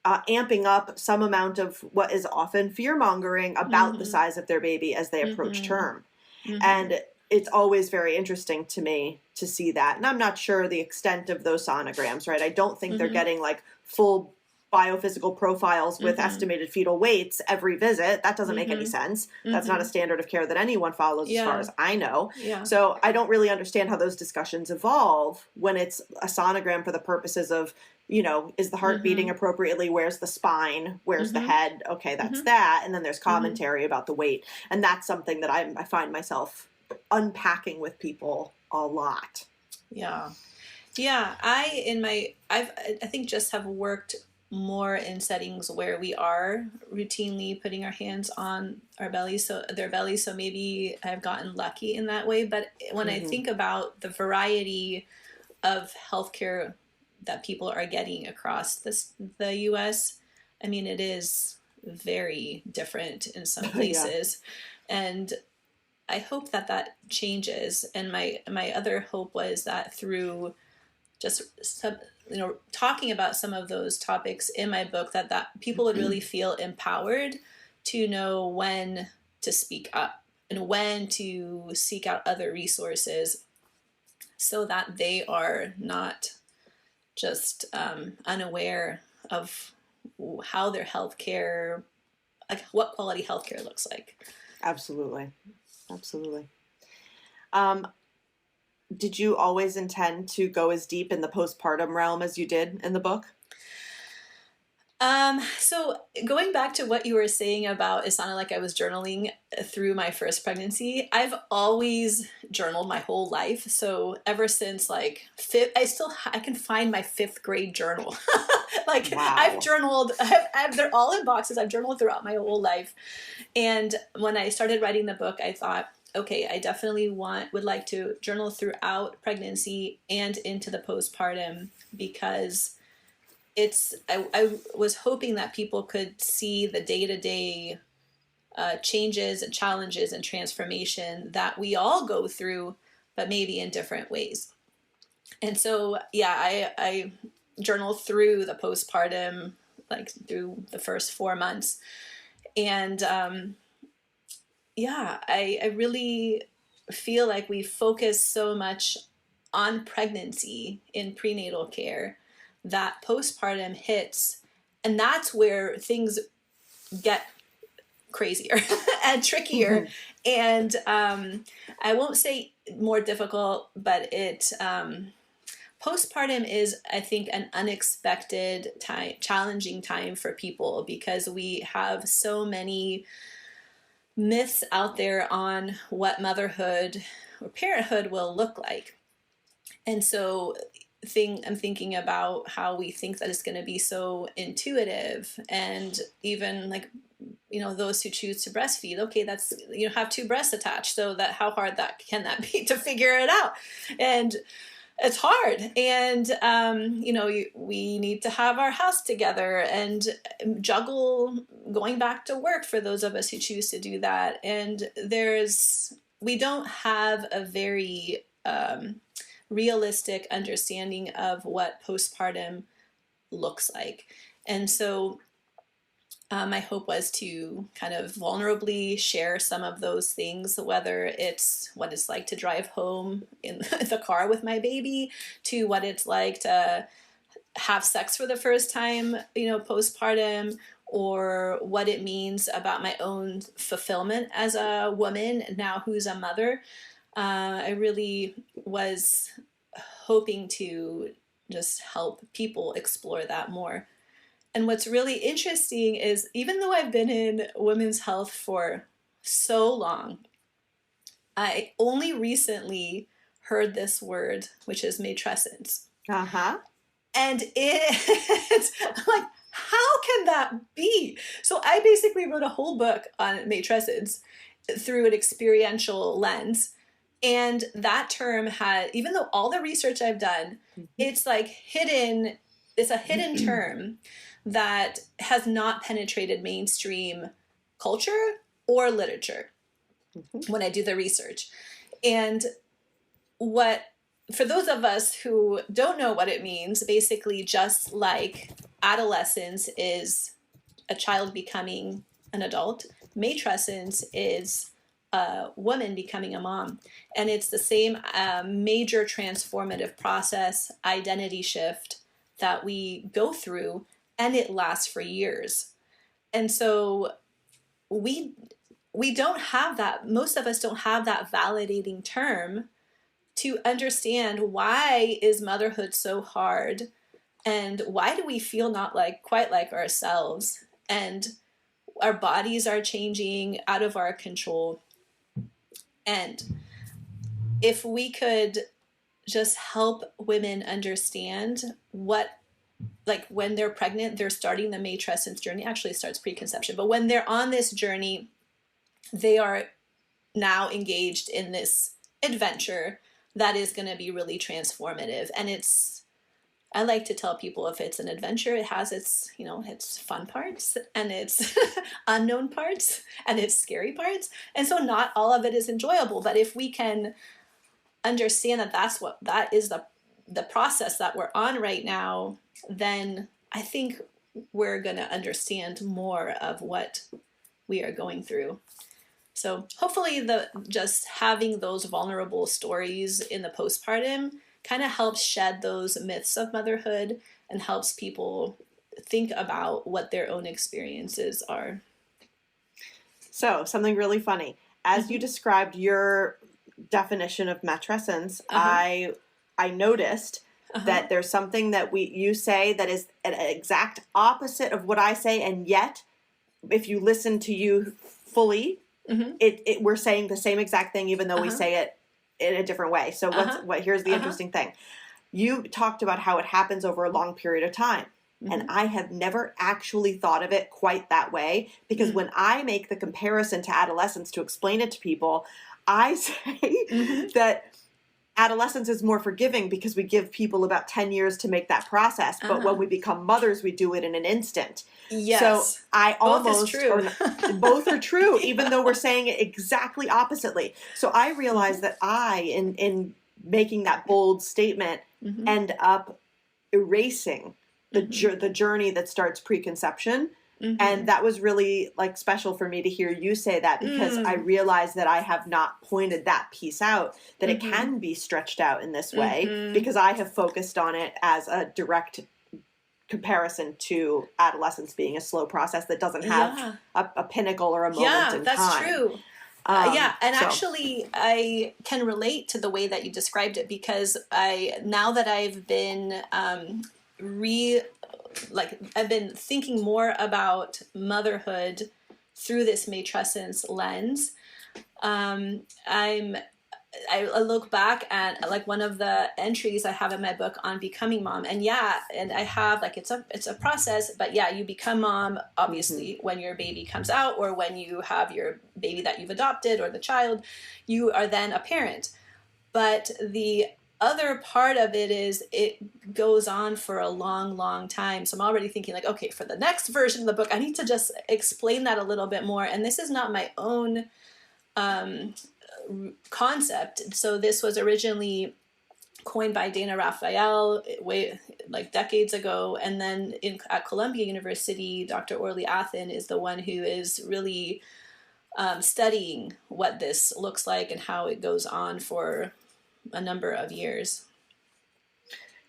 amping up some amount of what is often fear-mongering about the size of their baby as they approach term. And it's always very interesting to me to see that. And I'm not sure the extent of those sonograms, right? I don't think they're getting like full biophysical profiles with estimated fetal weights every visit. That doesn't make any sense. That's not a standard of care that anyone follows as far as I know. So I don't really understand how those discussions evolve when it's a sonogram for the purposes of, is the heart beating appropriately? Where's the spine? Where's the head? Okay, that's that. And then there's commentary about the weight. And that's something that I find myself unpacking with people a lot. Yeah. I think just have worked more in settings where we are routinely putting our hands on their bellies, so maybe I've gotten lucky in that way. But when I think about the variety of healthcare that people are getting across the U.S., I mean, it is very different in some places. And I hope that changes. And my other hope was that through just talking about some of those topics in my book, that people would really feel empowered to know when to speak up and when to seek out other resources so that they are not just unaware of how their healthcare, like what quality healthcare looks like. Absolutely. Absolutely. Did you always intend to go as deep in the postpartum realm as you did in the book? So going back to what you were saying about, it sounded like I was journaling through my first pregnancy. I've always journaled my whole life. So ever since like I can find my 5th grade journal. Like Wow. I've journaled, they're all in boxes. I've journaled throughout my whole life. And when I started writing the book, I thought, okay, I definitely would like to journal throughout pregnancy and into the postpartum, because I was hoping that people could see the day-to-day changes and challenges and transformation that we all go through, but maybe in different ways. And so, yeah, I journaled through the postpartum, like through the first 4 months. And yeah, I really feel like we focus so much on pregnancy in prenatal care that postpartum hits, and that's where things get crazier and trickier. And I won't say more difficult, but postpartum is, I think, an unexpected time, challenging time for people, because we have so many myths out there on what motherhood or parenthood will look like. And so I'm thinking about how we think that it's going to be so intuitive, and even like, those who choose to breastfeed, okay, that's, have 2 breasts attached, so that how hard can that be to figure it out? And it's hard. And, we need to have our house together and juggle going back to work for those of us who choose to do that. And we don't have a very realistic understanding of what postpartum looks like. And so my hope was to kind of vulnerably share some of those things, whether it's what it's like to drive home in the car with my baby, to what it's like to have sex for the first time, postpartum, or what it means about my own fulfillment as a woman now who's a mother. I really was hoping to just help people explore that more. And what's really interesting is, even though I've been in women's health for so long, I only recently heard this word, which is matrescence. Uh-huh. And it's like, how can that be? So I basically wrote a whole book on matrescence through an experiential lens. And that term even though all the research I've done, it's like it's a hidden term that has not penetrated mainstream culture or literature when I do the research. And for those of us who don't know what it means, basically just like adolescence is a child becoming an adult, matrescence is a woman becoming a mom. And it's the same major transformative process, identity shift that we go through, and it lasts for years. And so we don't have that, most of us don't have that validating term to understand, why is motherhood so hard, and why do we feel not quite like ourselves, and our bodies are changing out of our control. And if we could just help women understand when they're pregnant, they're starting the matrescence journey. Actually, it starts preconception, but when they're on this journey, they are now engaged in this adventure that is going to be really transformative. And I like to tell people, if it's an adventure, it has its fun parts and its unknown parts and its scary parts. And so not all of it is enjoyable, but if we can understand that is the process that we're on right now, then I think we're going to understand more of what we are going through. So hopefully just having those vulnerable stories in the postpartum kind of helps shed those myths of motherhood and helps people think about what their own experiences are. So something really funny. As you described your definition of matrescence, I noticed that there's something that you say that is an exact opposite of what I say, and yet if you listen to you fully, we're saying the same exact thing, even though we say it in a different way. So here's the interesting thing. You talked about how it happens over a long period of time. And I have never actually thought of it quite that way, because when I make the comparison to adolescence to explain it to people, I say that adolescence is more forgiving because we give people about 10 years to make that process. But when we become mothers, we do it in an instant. Yes. So I almost, both are true, even though we're saying it exactly oppositely. So I realized that in making that bold statement, end up erasing the journey that starts preconception. And that was really like special for me to hear you say that, because I realized that I have not pointed that piece out, that it can be stretched out in this way, because I have focused on it as a direct comparison to adolescence being a slow process that doesn't have a pinnacle or a moment in time. Yeah, that's true. Actually, I can relate to the way that you described it, because now that I've been I've been thinking more about motherhood through this matrescence lens. I look back at like one of the entries I have in my book on becoming mom, and I have like it's a process, but you become mom obviously when your baby comes out, or when you have your baby that you've adopted, or the child, you are then a parent. But the other part of it is it goes on for a long, long time. So I'm already thinking like, okay, for the next version of the book, I need to just explain that a little bit more. And this is not my own concept. So this was originally coined by Dana Raphael way like decades ago. And then at Columbia University, Dr. Orly Athen is the one who is really studying what this looks like and how it goes on for a number of years.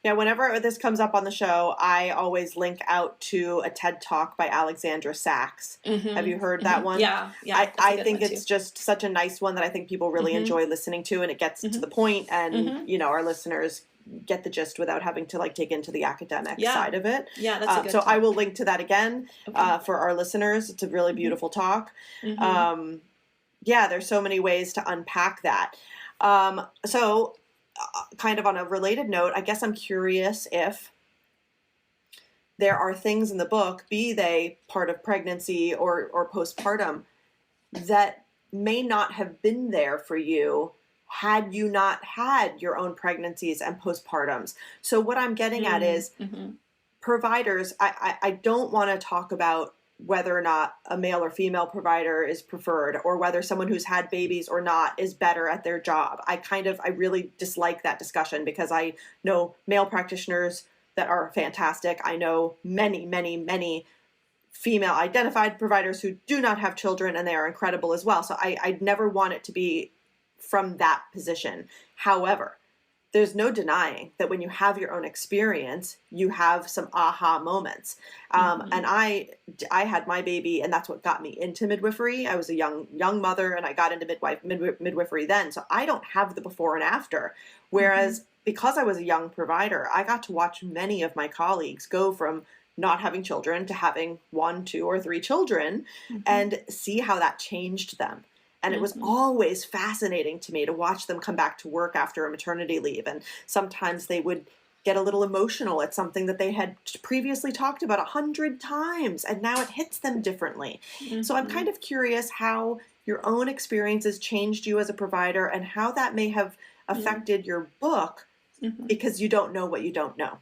Yeah, whenever this comes up on the show, I always link out to a TED Talk by Alexandra Sachs. Have you heard that one? Yeah. I think it's just such a nice one that I think people really enjoy listening to, and it gets to the point, and our listeners get the gist without having to like dig into the academic side of it. Yeah, that's a good so talk. I will link to that again for our listeners. It's a really beautiful talk. There's so many ways to unpack that. So kind of on a related note, I guess I'm curious if there are things in the book, be they part of pregnancy or postpartum, that may not have been there for you had you not had your own pregnancies and postpartums. So what I'm getting at is providers, I don't want to talk about whether or not a male or female provider is preferred, or whether someone who's had babies or not is better at their job. I really dislike that discussion, because I know male practitioners that are fantastic. I know many, many, many female identified providers who do not have children, and they are incredible as well. So I never want it to be from that position. However, there's no denying that when you have your own experience, you have some aha moments. And I had my baby, and that's what got me into midwifery. I was a young mother, and I got into midwifery then. So I don't have the before and after. Whereas because I was a young provider, I got to watch many of my colleagues go from not having children to having 1, 2, or 3 children, and see how that changed them. And it was always fascinating to me to watch them come back to work after a maternity leave. And sometimes they would get a little emotional at something that they had previously talked about 100 times, and now it hits them differently. So I'm kind of curious how your own experiences changed you as a provider, and how that may have affected your book, because you don't know what you don't know.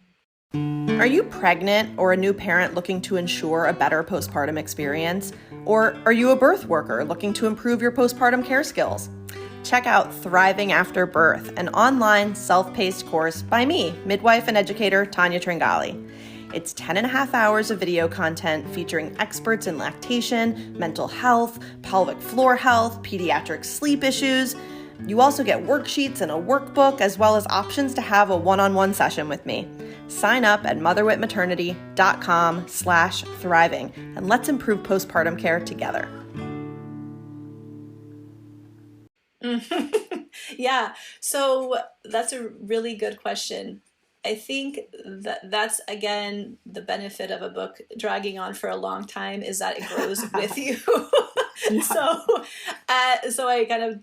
Are you pregnant or a new parent looking to ensure a better postpartum experience? Or are you a birth worker looking to improve your postpartum care skills? Check out Thriving After Birth, an online self-paced course by me, midwife and educator Tanya Tringali. It's 10 and a half hours of video content featuring experts in lactation, mental health, pelvic floor health, pediatric sleep issues. You also get worksheets and a workbook, as well as options to have a one-on-one session with me. Sign up at motherwitmaternity.com/thriving, and let's improve postpartum care together. Yeah, so that's a really good question. I think that's, again, the benefit of a book dragging on for a long time is that it grows with you. So I kind of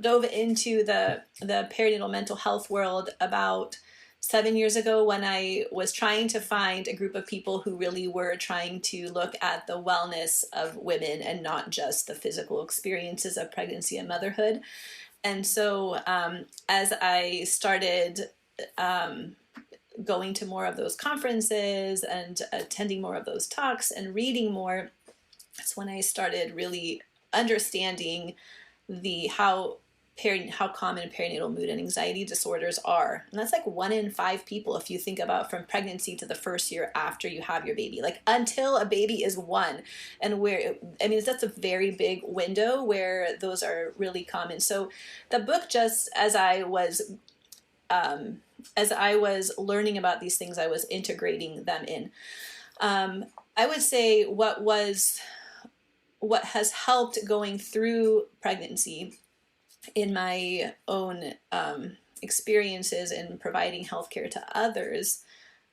dove into the perinatal mental health world about 7 years ago when I was trying to find a group of people who really were trying to look at the wellness of women and not just the physical experiences of pregnancy and motherhood. And so as I started going to more of those conferences and attending more of those talks and reading more, that's when I started really understanding how common perinatal mood and anxiety disorders are. And that's like 1 in 5 people, if you think about from pregnancy to the first year after you have your baby, like until a baby is 1. And that's a very big window where those are really common. So the book, just as I was learning about these things, I was integrating them in. I would say what has helped going through pregnancy in my own experiences in providing healthcare to others,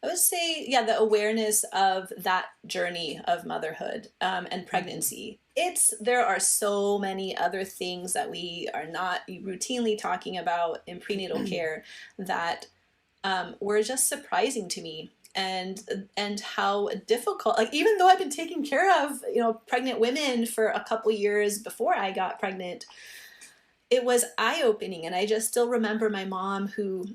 I would say, the awareness of that journey of motherhood and pregnancy. There are so many other things that we are not routinely talking about in prenatal care that were just surprising to me. And how difficult, like, even though I've been taking care of, pregnant women for a couple years before I got pregnant, it was eye-opening. And I just still remember my mom, who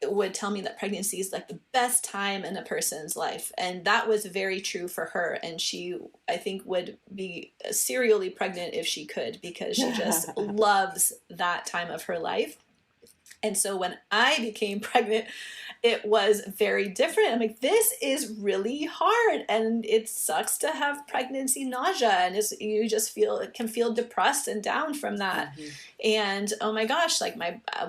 would tell me that pregnancy is like the best time in a person's life. And that was very true for her. And she, I think, would be serially pregnant if she could, because she just loves that time of her life. And so when I became pregnant, it was very different. I'm like, this is really hard, and it sucks to have pregnancy nausea, and you just can feel depressed and down from that. Mm-hmm. And oh my gosh, like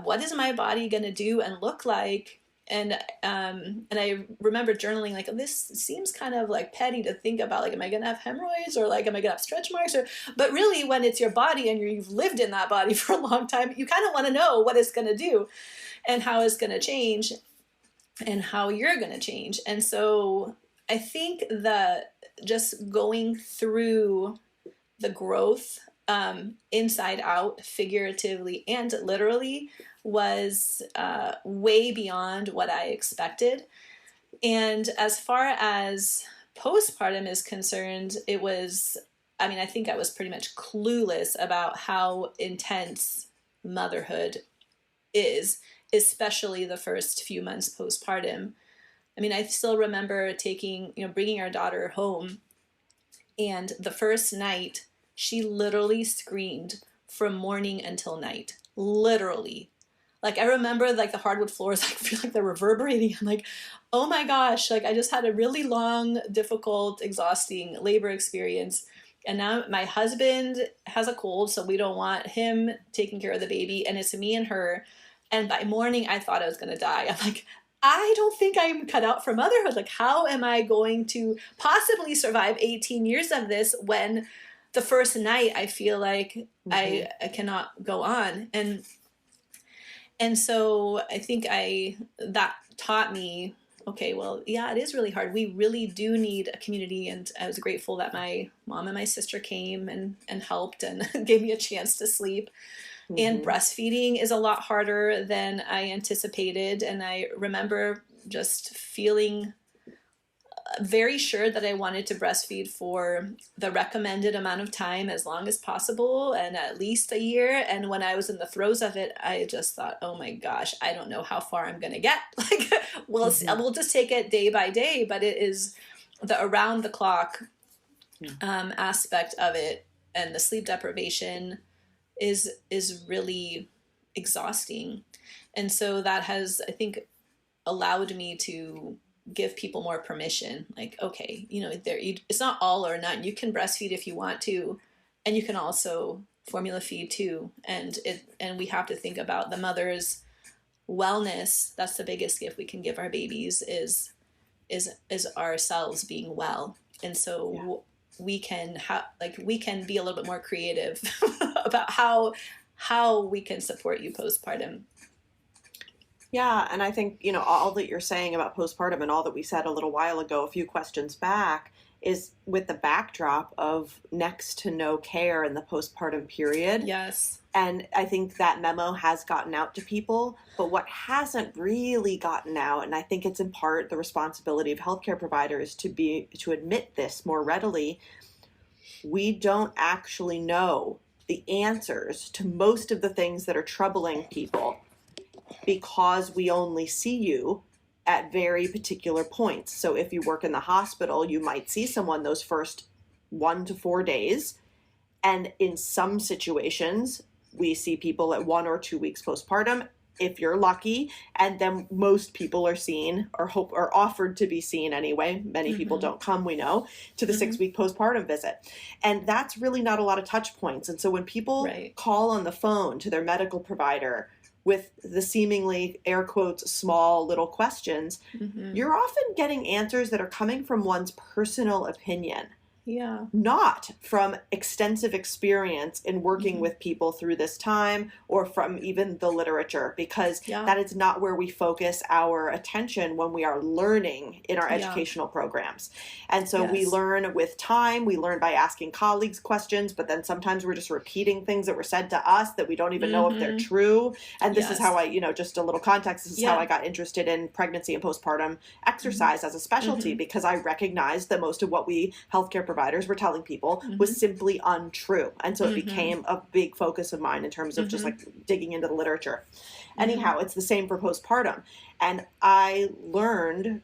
what is my body gonna do and look like? And I remember journaling, like, this seems kind of like petty to think about, like, am I gonna have hemorrhoids, or like, am I gonna have stretch marks? But really, when it's your body and you've lived in that body for a long time, you kind of want to know what it's gonna do and how it's gonna change and how you're gonna change. And so I think that just going through the growth inside out, figuratively and literally, was way beyond what I expected. And as far as postpartum is concerned, I think I was pretty much clueless about how intense motherhood is, especially the first few months postpartum. I mean, I still remember bringing our daughter home, and the first night, she literally screamed from morning until night, literally. Like, I remember, like, the hardwood floors, I feel like they're reverberating. I'm like, oh my gosh, like, I just had a really long, difficult, exhausting labor experience. And now my husband has a cold, so we don't want him taking care of the baby. And it's me and her. And by morning, I thought I was going to die. I'm like, I don't think I'm cut out for motherhood. Like, how am I going to possibly survive 18 years of this when the first night I feel like I cannot go on? And so I think that taught me, okay, well, yeah, it is really hard. We really do need a community. And I was grateful that my mom and my sister came and helped and gave me a chance to sleep. Mm-hmm. And breastfeeding is a lot harder than I anticipated. And I remember just feeling very sure that I wanted to breastfeed for the recommended amount of time, as long as possible, and at least a year. And when I was in the throes of it, I just thought, oh my gosh, I don't know how far I'm going to get. Like, we'll just take it day by day. But it is the around the clock aspect of it, and the sleep deprivation is really exhausting. And so that has, I think, allowed me to give people more permission. Like, okay, it's not all or none. You can breastfeed if you want to, and you can also formula feed too. And we have to think about the mother's wellness. That's the biggest gift we can give our babies is ourselves being well. And so we can we can be a little bit more creative about how we can support you postpartum. Yeah, and I think, all that you're saying about postpartum and all that we said a little while ago, a few questions back, is with the backdrop of next to no care in the postpartum period. Yes. And I think that memo has gotten out to people, but what hasn't really gotten out, and I think it's in part the responsibility of healthcare providers to admit this more readily, we don't actually know the answers to most of the things that are troubling people because we only see you at very particular points. So if you work in the hospital, you might see someone those first 1 to 4 days. And in some situations, we see people at 1 or 2 weeks postpartum, if you're lucky. And then most people are seen or offered to be seen anyway. Many people don't come, we know, to the 6-week postpartum visit. And that's really not a lot of touch points. And so when people call on the phone to their medical provider with the seemingly, air quotes, small little questions, you're often getting answers that are coming from one's personal opinion. Yeah. Not from extensive experience in working with people through this time or from even the literature, because that is not where we focus our attention when we are learning in our educational programs. And so we learn with time, we learn by asking colleagues questions, but then sometimes we're just repeating things that were said to us that we don't even know if they're true. And this is how I, just a little context, this is how I got interested in pregnancy and postpartum exercise as a specialty, because I recognized that most of what we healthcare providers were telling people was simply untrue. And so it became a big focus of mine in terms of just like digging into the literature. Anyhow, it's the same for postpartum. And I learned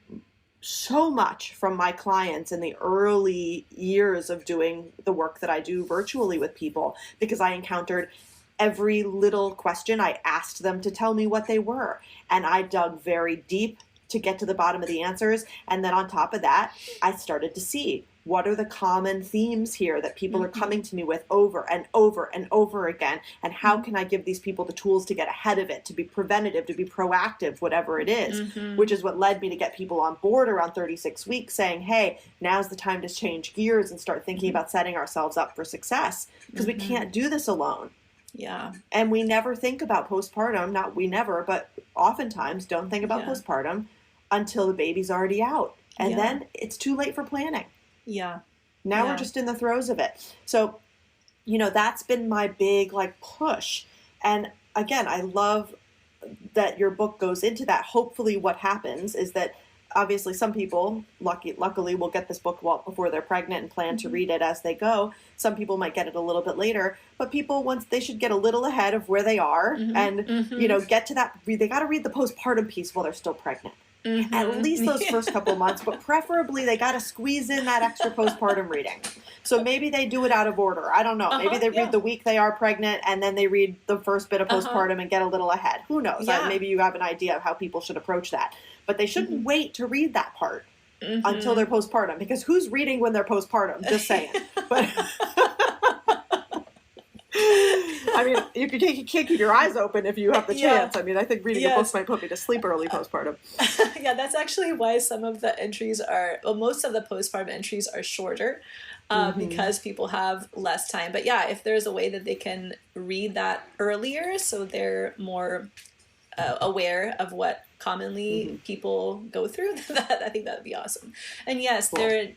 so much from my clients in the early years of doing the work that I do virtually with people, because I encountered every little question. I asked them to tell me what they were. And I dug very deep to get to the bottom of the answers. And then on top of that, I started to see what are the common themes here that people are coming to me with over and over and over again, and how can I give these people the tools to get ahead of it, to be preventative, to be proactive, whatever it is, which is what led me to get people on board around 36 weeks saying, hey, now's the time to change gears and start thinking about setting ourselves up for success, because we can't do this alone. Yeah. And we never think about postpartum, not we never, but oftentimes don't think about postpartum until the baby's already out. And then it's too late for planning. Yeah. Now we're just in the throes of it. So, that's been my big push. And again, I love that your book goes into that. Hopefully what happens is that obviously some people luckily will get this book well before they're pregnant and plan to read it as they go. Some people might get it a little bit later, but people, once they should get a little ahead of where they are and, get to that, they got to read the postpartum piece while they're still pregnant. At least those first couple months, but preferably they got to squeeze in that extra postpartum reading. So maybe they do it out of order. I don't know. Maybe they read the week they are pregnant and then they read the first bit of postpartum and get a little ahead. Who knows? Maybe you have an idea of how people should approach that. But they shouldn't wait to read that part until they're postpartum, because who's reading when they're postpartum? Just saying. But I mean, you can't keep your eyes open if you have the chance. I mean, I think reading a book might put me to sleep early postpartum. That's actually why some of the entries most of the postpartum entries are shorter, because people have less time. But if there's a way that they can read that earlier, so they're more aware of what commonly people go through, I think that would be awesome. And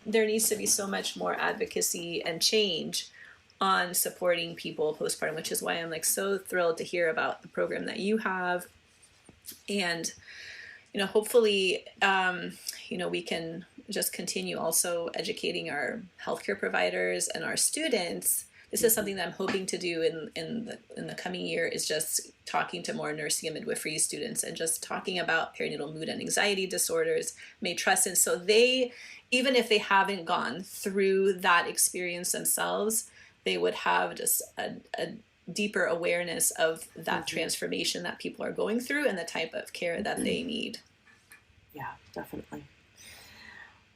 there needs to be so much more advocacy and change on supporting people postpartum, which is why I'm so thrilled to hear about the program that you have. And, hopefully, we can just continue also educating our healthcare providers and our students. This is something that I'm hoping to do in the coming year, is just talking to more nursing and midwifery students and just talking about perinatal mood and anxiety disorders, matrescence. So they, even if they haven't gone through that experience themselves, they would have just a deeper awareness of that transformation that people are going through and the type of care that they need. Yeah, definitely.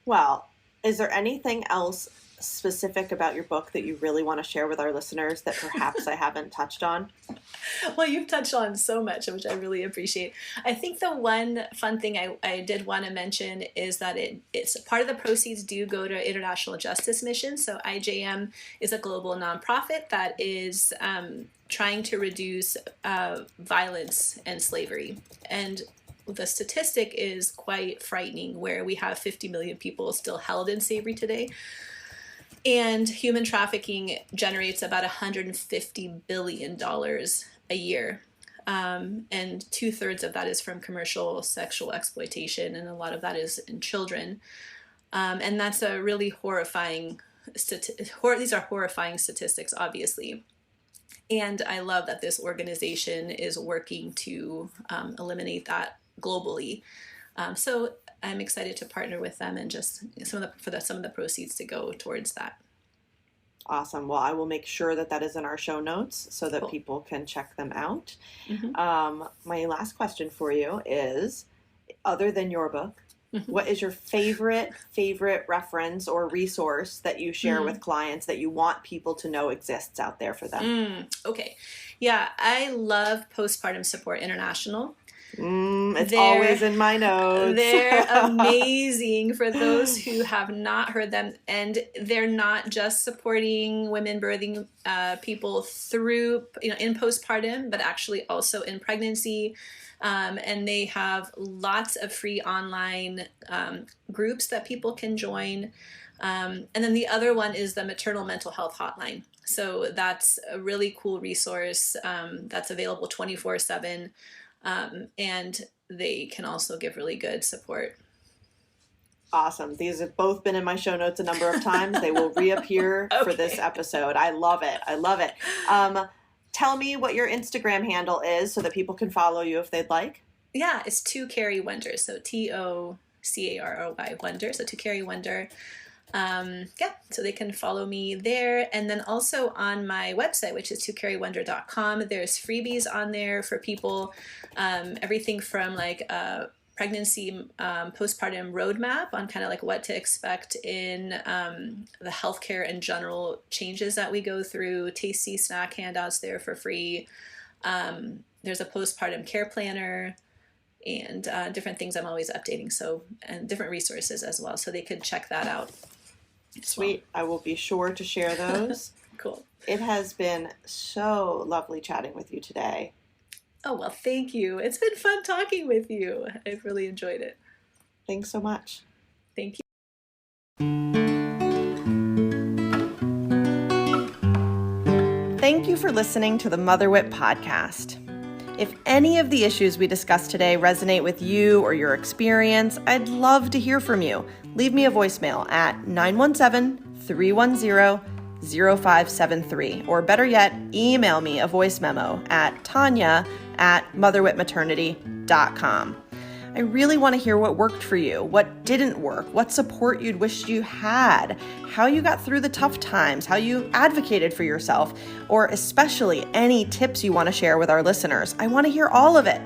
Well, is there anything else specific about your book that you really want to share with our listeners that perhaps I haven't touched on? Well, you've touched on so much, which I really appreciate. I think the one fun thing I did want to mention is that it's part of the proceeds do go to international justice missions. So IJM is a global nonprofit that is trying to reduce violence and slavery. And the statistic is quite frightening, where we have 50 million people still held in slavery today. And human trafficking generates about $150 billion a year. And 2/3 of that is from commercial sexual exploitation, and a lot of that is in children. And that's a really horrifying, these are horrifying statistics, obviously. And I love that this organization is working to eliminate that globally. So I'm excited to partner with them, and just some of the proceeds to go towards that. Awesome. Well, I will make sure that is in our show notes so that people can check them out. Mm-hmm. My last question for you is, other than your book, what is your favorite reference or resource that you share with clients that you want people to know exists out there for them? Okay. Yeah, I love Postpartum Support International. It's always in my notes. They're amazing for those who have not heard them. And they're not just supporting women birthing people through, in postpartum, but actually also in pregnancy. And they have lots of free online groups that people can join. And then the other one is the Maternal Mental Health Hotline. So that's a really cool resource that's available 24/7. And they can also give really good support. Awesome. These have both been in my show notes a number of times. They will reappear for this episode. I love it. Tell me what your Instagram handle is so that people can follow you if they'd like. Yeah, it's To Carry Wonder. So TOCARRY Wonder. So To Carry Wonder. So they can follow me there. And then also on my website, which is tocarrywonder.com, there's freebies on there for people, everything from like a pregnancy postpartum roadmap on kind of like what to expect in the healthcare and general changes that we go through, tasty snack handouts there for free. There's a postpartum care planner, and different things I'm always updating, and different resources as well, so they could check that out. Sweet. I will be sure to share those. Cool. It has been so lovely chatting with you today. Oh, well, thank you. It's been fun talking with you. I've really enjoyed it. Thanks so much. Thank you. Thank you for listening to the Mother Whip podcast. If any of the issues we discussed today resonate with you or your experience, I'd love to hear from you. Leave me a voicemail at 917-310-0573, or better yet, email me a voice memo at tanya@motherwhipmaternity.com. I really want to hear what worked for you, what didn't work, what support you'd wished you had, how you got through the tough times, how you advocated for yourself, or especially any tips you want to share with our listeners. I want to hear all of it.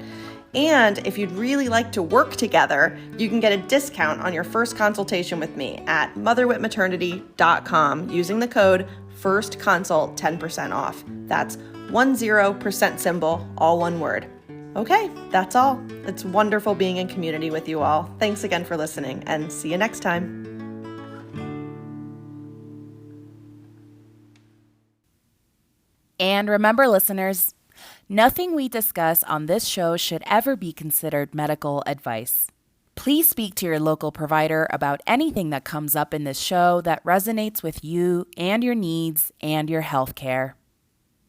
And if you'd really like to work together, you can get a discount on your first consultation with me at motherwhipmaternity.com using the code FIRSTCONSULT 10% off. That's 10% symbol, all one word. Okay, that's all. It's wonderful being in community with you all. Thanks again for listening, and see you next time. And remember, listeners, nothing we discuss on this show should ever be considered medical advice. Please speak to your local provider about anything that comes up in this show that resonates with you and your needs and your health care.